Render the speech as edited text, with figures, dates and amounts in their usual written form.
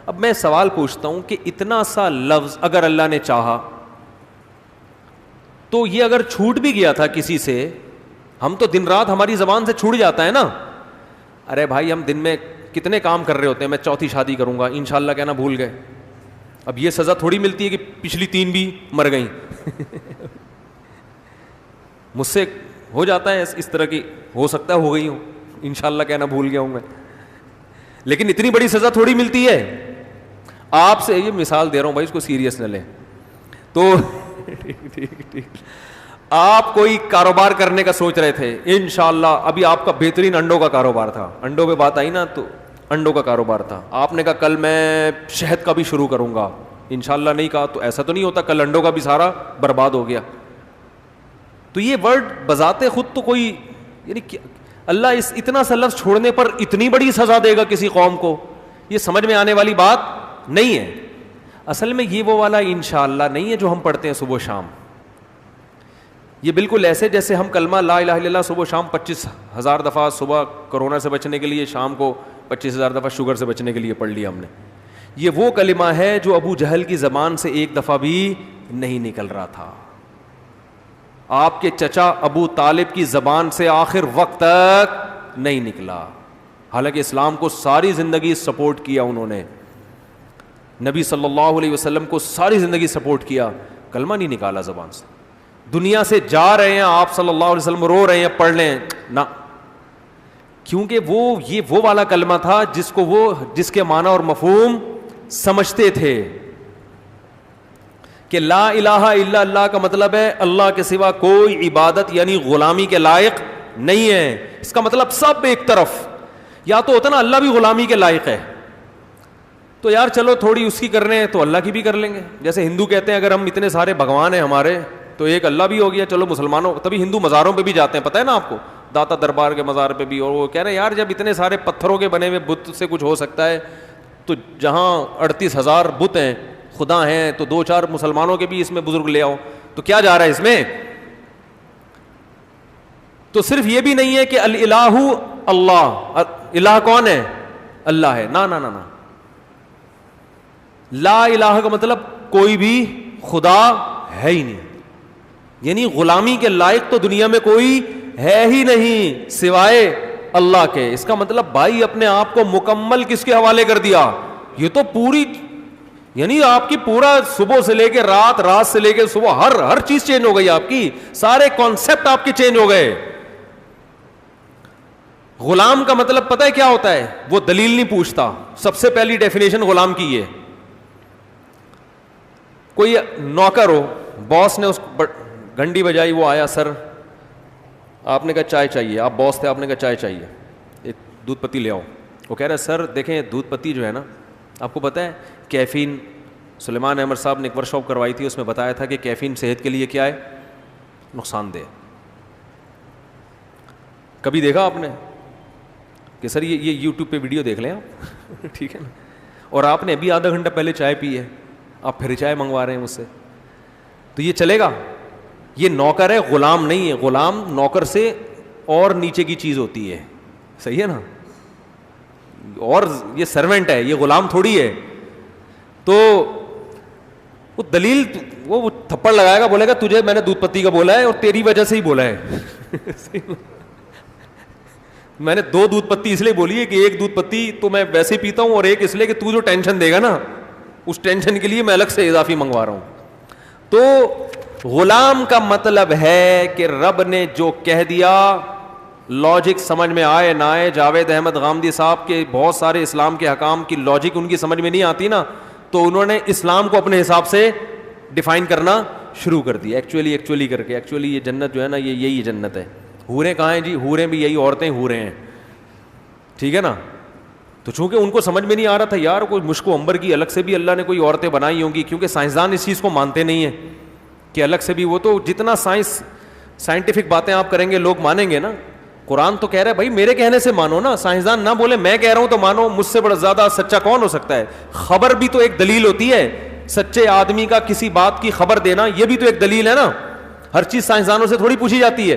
اب میں سوال پوچھتا ہوں کہ اتنا سا لفظ اگر اللہ نے چاہا تو یہ اگر چھوٹ بھی گیا تھا کسی سے, ہم تو دن رات ہماری زبان سے چھوٹ جاتا ہے نا. ارے بھائی ہم دن میں کتنے کام کر رہے ہوتے ہیں, میں چوتھی شادی کروں گا انشاءاللہ کہنا بھول گئے. اب یہ سزا تھوڑی ملتی ہے کہ پچھلی 3 بھی مر گئیں. مجھ سے ہو جاتا ہے اس طرح کی, ہو سکتا ہے ہو گئی ہوں, انشاءاللہ کہنا بھول گیا ہوں میں, لیکن اتنی بڑی سزا تھوڑی ملتی ہے. آپ سے یہ مثال دے رہا ہوں بھائی, اس کو سیریس نہ لیں. تو ٹھیک آپ کوئی کاروبار کرنے کا سوچ رہے تھے انشاءاللہ, ابھی آپ کا بہترین انڈوں کا کاروبار تھا, انڈوں پہ بات آئی نا, تو انڈوں کا کاروبار تھا. آپ نے کہا کل میں شہد کا بھی شروع کروں گا, انشاءاللہ نہیں کہا تو ایسا تو نہیں ہوتا کل انڈوں کا بھی سارا برباد ہو گیا. تو یہ ورڈ بذات خود تو کوئی, یعنی اللہ اس اتنا سا لفظ چھوڑنے پر اتنی بڑی سزا دے گا کسی قوم کو, یہ سمجھ میں آنے والی بات نہیں ہے. اصل میں یہ وہ والا انشاءاللہ نہیں ہے جو ہم پڑھتے ہیں صبح و شام. یہ بالکل ایسے جیسے ہم کلمہ لا الہ الا اللہ صبح و شام 25,000 دفعہ, صبح کرونا سے بچنے کے لیے, شام کو 25,000 دفعہ شوگر سے بچنے کے لیے پڑھ لیا ہم نے. یہ وہ کلمہ ہے جو ابو جہل کی زبان سے ایک دفعہ بھی نہیں نکل رہا تھا. آپ کے چچا ابو طالب کی زبان سے آخر وقت تک نہیں نکلا, حالانکہ اسلام کو ساری زندگی سپورٹ کیا انہوں نے, نبی صلی اللہ علیہ وسلم کو ساری زندگی سپورٹ کیا, کلمہ نہیں نکالا زبان سے. دنیا سے جا رہے ہیں آپ صلی اللہ علیہ وسلم, رو رہے ہیں پڑھ لیں نہ, کیونکہ یہ وہ والا کلمہ تھا جس کے معنی اور مفہوم سمجھتے تھے کہ لا الہ الا اللہ کا مطلب ہے اللہ کے سوا کوئی عبادت یعنی غلامی کے لائق نہیں ہے. اس کا مطلب سب ایک طرف, یا تو ہوتا نا اللہ بھی غلامی کے لائق ہے تو یار چلو تھوڑی اس کی کر رہے ہیں تو اللہ کی بھی کر لیں گے. جیسے ہندو کہتے ہیں اگر ہم اتنے سارے بھگوان ہیں ہمارے تو ایک اللہ بھی ہو گیا, چلو مسلمانوں, تبھی ہندو مزاروں پہ بھی جاتے ہیں, پتہ ہے نا آپ کو, داتا دربار کے مزار پہ بھی, اور وہ کہہ رہے ہیں یار جب اتنے سارے پتھروں کے بنے ہوئے بت سے کچھ ہو سکتا ہے تو جہاں 38,000 بت ہیں خدا ہیں تو 2-4 مسلمانوں کے بھی اس میں بزرگ لے آؤ, تو کیا جا رہا ہے اس میں. تو صرف یہ بھی نہیں ہے کہ الہ اللہ, الہ کون ہے, اللہ ہے, نہ نہ نہ, لا الہ کا مطلب کوئی بھی خدا ہے ہی نہیں, یعنی غلامی کے لائق تو دنیا میں کوئی ہے ہی نہیں سوائے اللہ کے. اس کا مطلب بھائی اپنے آپ کو مکمل کس کے حوالے کر دیا, یہ تو پوری, یعنی آپ کی پورا صبح سے لے کے رات, رات سے لے کے صبح, ہر چیز چینج ہو گئی آپ کی, سارے کانسیپٹ آپ کے چینج ہو گئے. غلام کا مطلب پتہ ہے کیا ہوتا ہے, وہ دلیل نہیں پوچھتا. سب سے پہلی ڈیفینیشن غلام کی ہے, کوئی نوکر ہو, باس نے اس گھنٹی بجائی, وہ آیا, سر آپ نے کہا چائے چاہیے, آپ باس تھے, آپ نے کہا چائے چاہیے, ایک دودھ پتی لے آؤ. وہ کہہ رہا ہے سر دیکھیں دودھ پتی جو ہے نا, آپ کو پتہ ہے کیفین, سلیمان احمد صاحب نے ایک ورک شاپ کروائی تھی, اس میں بتایا تھا کہ کیفین صحت کے لیے کیا ہے, نقصان دہ. کبھی دیکھا آپ نے کہ سر یہ یوٹیوب پہ ویڈیو دیکھ لیں آپ, ٹھیک ہے نا, اور آپ نے ابھی آدھا گھنٹہ پہلے چائے پی ہے, آپ پھر چائے منگوا رہے ہیں مجھ سے, تو یہ چلے گا؟ یہ نوکر ہے, غلام نہیں ہے. غلام نوکر سے اور نیچے کی چیز ہوتی ہے, صحیح ہے نا, اور یہ سرونٹ ہے, یہ غلام تھوڑی ہے. تو وہ دلیل, وہ تھپڑ لگائے گا, بولے گا تجھے میں نے دودھ پتی کا بولا ہے اور تیری وجہ سے ہی بولا ہے. میں نے 2 دودھ پتی اس لیے بولی ہے کہ ایک دودھ پتی تو میں ویسے ہی پیتا ہوں, اور ایک اس لیے کہ تو جو ٹینشن دے گا نا اس ٹینشن کے لیے میں الگ سے اضافی منگوا رہا ہوں. تو غلام کا مطلب ہے کہ رب نے جو کہہ دیا, لاجک سمجھ میں آئے نہ آئے, جاوید احمد غامدی صاحب کے بہت سارے اسلام کے حکام کی لاجک ان کی سمجھ میں نہیں آتی نا, تو انہوں نے اسلام کو اپنے حساب سے ڈیفائن کرنا شروع کر دیا, ایکچولی کر کے. ایکچولی یہ جنت جو ہے نا, یہ یہی جنت ہے. حوریں کہاں ہیں جی, حوریں بھی یہی عورتیں حوریں ہیں, ٹھیک ہے نا. تو چونکہ ان کو سمجھ میں نہیں آ رہا تھا یار کوئی مشک و عنبر کی الگ سے بھی اللہ نے کوئی عورتیں بنائی ہوں گی, کیونکہ سائنسدان اس چیز کو مانتے نہیں ہیں کہ الگ سے بھی, وہ تو جتنا سائنٹیفک باتیں آپ کریں گے لوگ مانیں گے نا. قرآن تو کہہ رہا ہے بھائی میرے کہنے سے مانو نا, سائنسدان نہ بولے میں کہہ رہا ہوں تو مانو, مجھ سے بڑا زیادہ سچا کون ہو سکتا ہے. خبر بھی تو ایک دلیل ہوتی ہے, سچے آدمی کا کسی بات کی خبر دینا یہ بھی تو ایک دلیل ہے نا. ہر چیز سائنسدانوں سے تھوڑی پوچھی جاتی ہے.